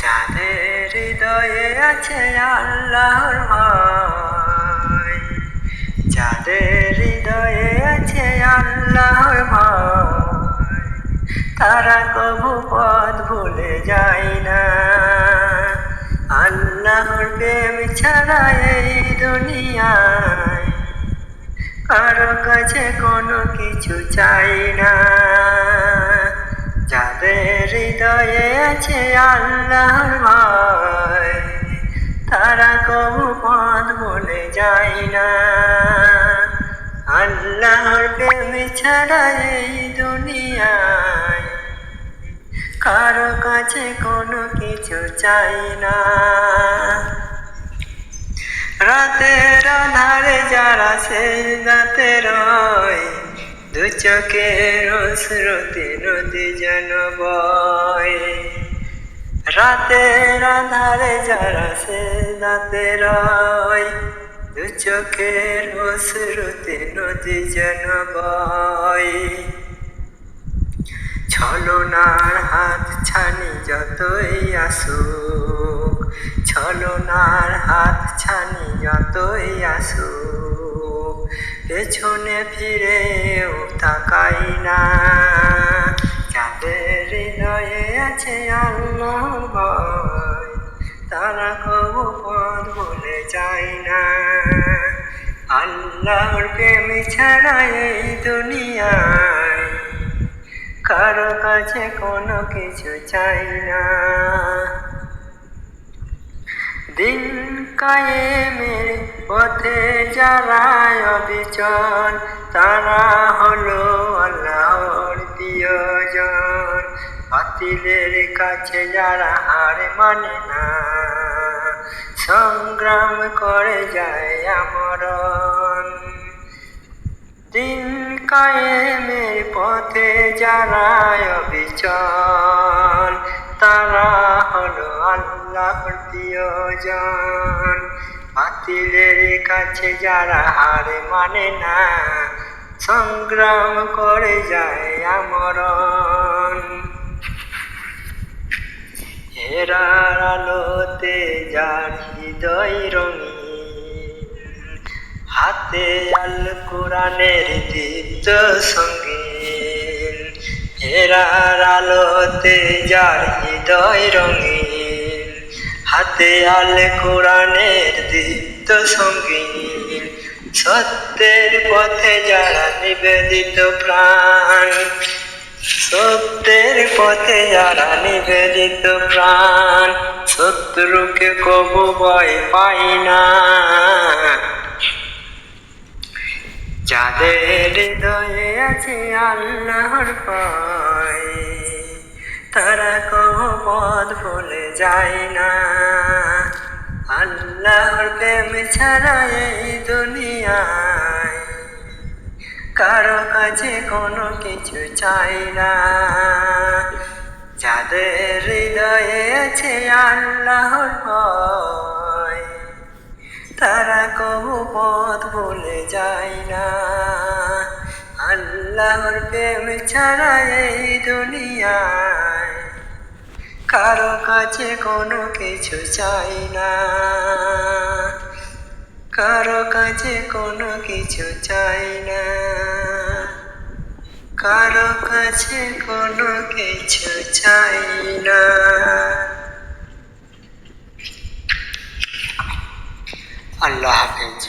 যাদের হৃদয়ে আছে আল্লাহর ভয়, যাদের হৃদয়ে আছে আল্লাহর ভয়, তারা কবু পথ ভুলে যায় না। আল্লাহর প্রেম ছাড়া এই দুনিয়ায় কারো কাছে কোনো কিছু চাই না। যাদের হৃদয়ে আছে আল্লাহর ভয়, তারা কবু পথ ভুলে যায় না। আল্লাহর প্রেম ছাড়া এই দুনিয়ায় কারো কাছে কোনো কিছু চাই না। রাতের আধারে যারা সেজদাতে রয়, দু চোখের অশ্রুতে নদী যেন বয়। রাতের আধারে যারা সেজদাতে রয়, দু চোখের অশ্রুতে নদী যেন বয়। ছলনার হাত ছানি যতই আসুক, ছলনার হাত ছানি যতই আসুক, পেছনে ফিরেও তাকাই না। যাদের হৃদয়ে আছে আল্লাহর ভয়, তারা কবু পথ ভুলে যায় না। আল্লাহর প্রেম ছাড়া এই দুনিয়ায় কারো কাছে কোনো কিছু চাই না। দিন কায়েমের পথে যারা অবিচল, তারা হলো আল্লাহর প্রিয়জন। বাতিলের কাছে যারা হার মানে না, সংগ্রাম করে যায় আমরণ। দিন কায়েমের পথে যারা অবিচল, তারা হলো আল্লাহর প্রিয়জন। বাতিলের কাছে যারা হার মানে না, সংগ্রাম করে যায় আমরণ। হেরার আলোতে যার হৃদয় রঙিন, হাতে আল কোরআনের দীপ্ত সঙ্গীন। হেরার আলোতে যার হৃদয় রঙিন, হাতে আল কোরআনের দীপ্ত সঙ্গীন। সত্যের পথে যারা নিবেদিত প্রাণ, সত্যের পথে যারা নিবেদিত প্রাণ, শত্রুকে কবু ভয় পাই না। যাদের হৃদয়ে আছে আল্লাহর ভয়, তারা কবু পথ ভুলে যায় না। আল্লাহর প্রেম ছাড়া এই দুনিয়ায় কারো কাছে কোনো কিছু চাই না। যাদের হৃদয়ে আছে আল্লাহর ভয়, তারা কবু পথ ভুলে যায় না। আল্লাহর প্রেম ছাড়া এই দুনিয়ায় কারো কাছে কোনো কিছু চাই না। কারো কাছে কোনো কিছু চাই না। কারো কাছে কোনো কিছু চাই না। আল্লাহ হাফেজ।